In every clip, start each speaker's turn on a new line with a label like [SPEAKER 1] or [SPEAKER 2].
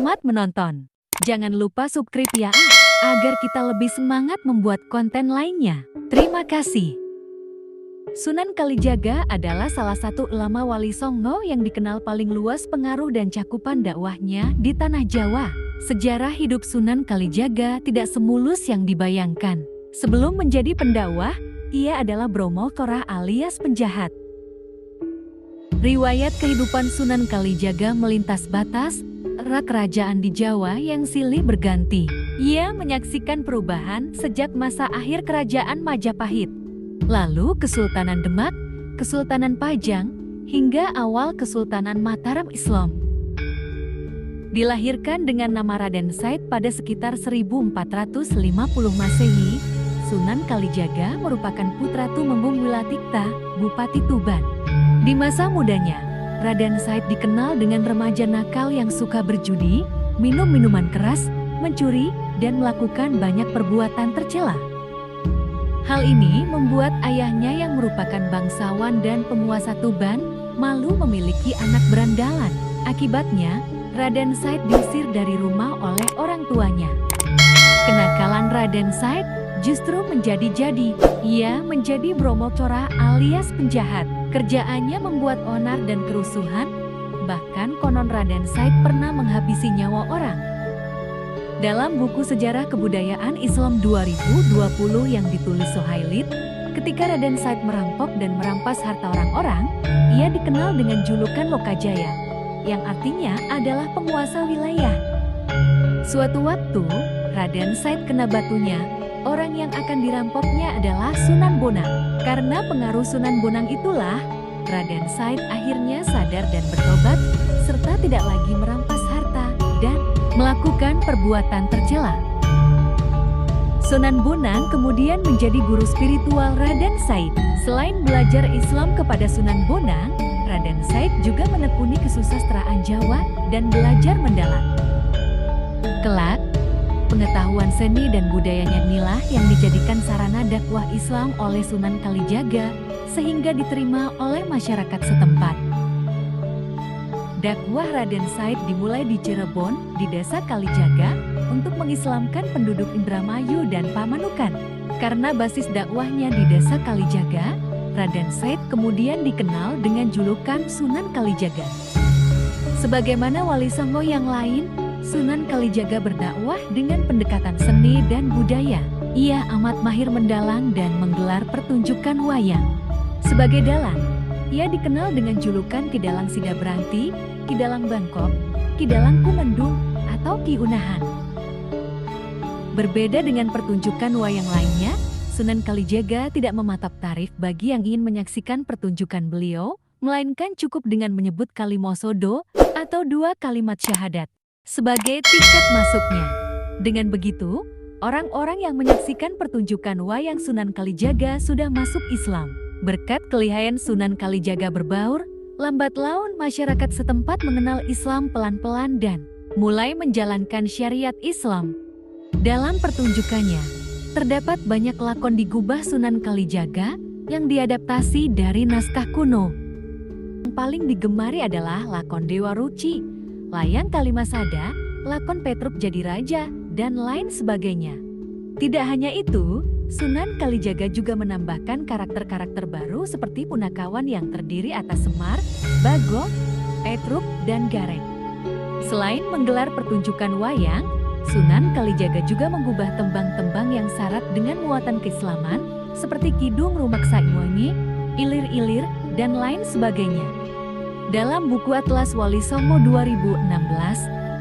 [SPEAKER 1] Selamat menonton. Jangan lupa subscribe ya, agar kita lebih semangat membuat konten lainnya. Terima kasih. Sunan Kalijaga adalah salah satu ulama Wali Songo yang dikenal paling luas pengaruh dan cakupan dakwahnya di tanah Jawa. Sejarah hidup Sunan Kalijaga tidak semulus yang dibayangkan. Sebelum menjadi pendakwah, ia adalah Bromo Korah alias penjahat. Riwayat kehidupan Sunan Kalijaga melintas batas, era kerajaan di Jawa yang silih berganti. Ia menyaksikan perubahan sejak masa akhir kerajaan Majapahit, lalu Kesultanan Demak, Kesultanan Pajang, hingga awal Kesultanan Mataram Islam. Dilahirkan dengan nama Raden Said pada sekitar 1450 Masehi, Sunan Kalijaga merupakan putra Tumenggung Wilatikta, Bupati Tuban. Di masa mudanya, Raden Said dikenal dengan remaja nakal yang suka berjudi, minum minuman keras, mencuri, dan melakukan banyak perbuatan tercela. Hal ini membuat ayahnya yang merupakan bangsawan dan penguasa Tuban malu memiliki anak berandalan. Akibatnya, Raden Said diusir dari rumah oleh orang tuanya. Kenakalan Raden Said justru menjadi-jadi. Ia menjadi Bromo Korah alias penjahat. Kerjaannya membuat onar dan kerusuhan, bahkan konon Raden Said pernah menghabisi nyawa orang. Dalam buku Sejarah Kebudayaan Islam 2020 yang ditulis Sohailid, ketika Raden Said merampok dan merampas harta orang-orang, ia dikenal dengan julukan Lokajaya, yang artinya adalah penguasa wilayah. Suatu waktu, Raden Said kena batunya. Orang yang akan dirampoknya adalah Sunan Bonang. Karena pengaruh Sunan Bonang itulah, Raden Said akhirnya sadar dan bertobat, serta tidak lagi merampas harta dan melakukan perbuatan tercela. Sunan Bonang kemudian menjadi guru spiritual Raden Said. Selain belajar Islam kepada Sunan Bonang, Raden Said juga menekuni kesusastraan Jawa dan belajar mendalam. Kelak, pengetahuan seni dan budayanya inilah yang dijadikan sarana dakwah Islam oleh Sunan Kalijaga sehingga diterima oleh masyarakat setempat. Dakwah Raden Said dimulai di Cirebon, di desa Kalijaga, untuk mengislamkan penduduk Indramayu dan Pamanukan. Karena basis dakwahnya di desa Kalijaga, Raden Said kemudian dikenal dengan julukan Sunan Kalijaga. Sebagaimana Wali Songo yang lain, Sunan Kalijaga berdakwah dengan pendekatan seni dan budaya. Ia amat mahir mendalang dan menggelar pertunjukan wayang. Sebagai dalang, ia dikenal dengan julukan Kidalang Sidabranti, Kidalang Bangkok, Kidalang Kumendung, atau Ki Unahan. Berbeda dengan pertunjukan wayang lainnya, Sunan Kalijaga tidak mematok tarif bagi yang ingin menyaksikan pertunjukan beliau, melainkan cukup dengan menyebut kalimosodo atau 2 kalimat syahadat sebagai tiket masuknya. Dengan begitu, orang-orang yang menyaksikan pertunjukan wayang Sunan Kalijaga sudah masuk Islam. Berkat kelihayan Sunan Kalijaga berbaur, lambat laun masyarakat setempat mengenal Islam pelan-pelan dan mulai menjalankan syariat Islam. Dalam pertunjukannya, terdapat banyak lakon di gubah Sunan Kalijaga yang diadaptasi dari naskah kuno. Yang paling digemari adalah lakon Dewa Ruci, Layang Kalimasada, lakon Petruk Jadi Raja, dan lain sebagainya. Tidak hanya itu, Sunan Kalijaga juga menambahkan karakter-karakter baru seperti Punakawan yang terdiri atas Semar, Bagong, Petruk, dan Gareng. Selain menggelar pertunjukan wayang, Sunan Kalijaga juga mengubah tembang-tembang yang syarat dengan muatan keislaman seperti Kidung Rumaksa Iwangi, Ilir-ilir, dan lain sebagainya. Dalam buku Atlas Wali Songo 2016,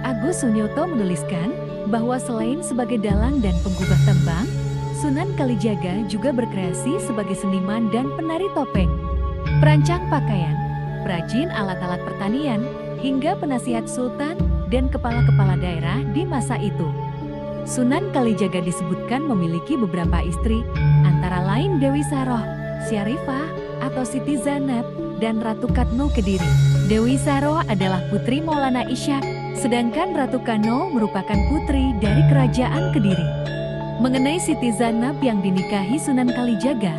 [SPEAKER 1] Agus Sunyoto menuliskan bahwa selain sebagai dalang dan penggubah tembang, Sunan Kalijaga juga berkreasi sebagai seniman dan penari topeng, perancang pakaian, perajin alat-alat pertanian, hingga penasihat sultan dan kepala-kepala daerah di masa itu. Sunan Kalijaga disebutkan memiliki beberapa istri, antara lain Dewi Saroh, Syarifah atau Siti Zanab, dan Ratu Katno Kediri. Dewi Saroh adalah putri Maulana Ishak, sedangkan Ratu Kano merupakan putri dari Kerajaan Kediri. Mengenai Siti Zanab yang dinikahi Sunan Kalijaga,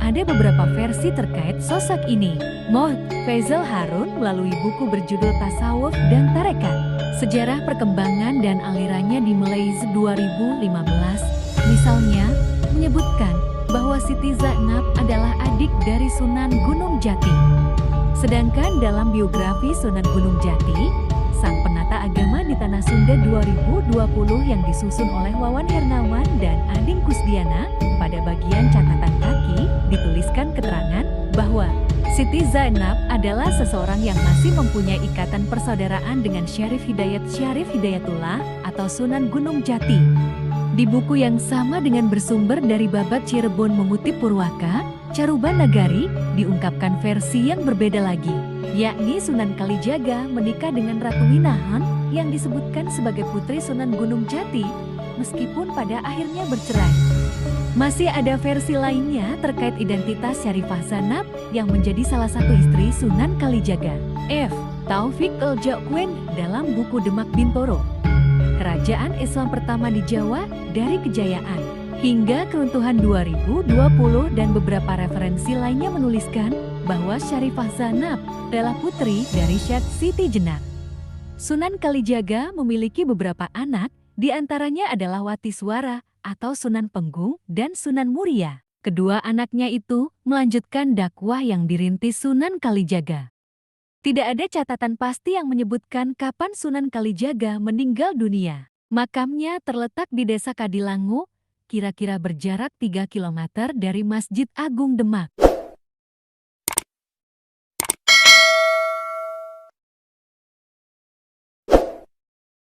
[SPEAKER 1] ada beberapa versi terkait sosok ini. Mohd Faisal Harun melalui buku berjudul Tasawuf dan Tarekat. Sejarah perkembangan dan alirannya dimulai 2015, misalnya, menyebutkan bahwa Siti Zainab adalah adik dari Sunan Gunung Jati. Sedangkan dalam biografi Sunan Gunung Jati, sang penata agama di Tanah Sunda 2020 yang disusun oleh Wawan Hernawan dan Ading Kusdiana, pada bagian catatan kaki dituliskan keterangan bahwa Siti Zainab adalah seseorang yang masih mempunyai ikatan persaudaraan dengan Syarif Hidayatullah atau Sunan Gunung Jati. Di buku yang sama dengan bersumber dari Babat Cirebon mengutip Purwaka, Caruban Nagari, diungkapkan versi yang berbeda lagi, yakni Sunan Kalijaga menikah dengan Ratu Winahan yang disebutkan sebagai putri Sunan Gunung Jati, meskipun pada akhirnya bercerai. Masih ada versi lainnya terkait identitas Syarifah Zainab yang menjadi salah satu istri Sunan Kalijaga. F. Taufik El-Jakwen dalam buku Demak Bintoro. Kerajaan Islam pertama di Jawa dari kejayaan hingga keruntuhan 2020 dan beberapa referensi lainnya menuliskan bahwa Syarifah Zainab adalah putri dari Syekh Siti Jenar. Sunan Kalijaga memiliki beberapa anak, di antaranya adalah Wati Suara atau Sunan Penggung dan Sunan Muria. Kedua anaknya itu melanjutkan dakwah yang dirintis Sunan Kalijaga. Tidak ada catatan pasti yang menyebutkan kapan Sunan Kalijaga meninggal dunia. Makamnya terletak di Desa Kadilangu, kira-kira berjarak 3 km dari Masjid Agung Demak.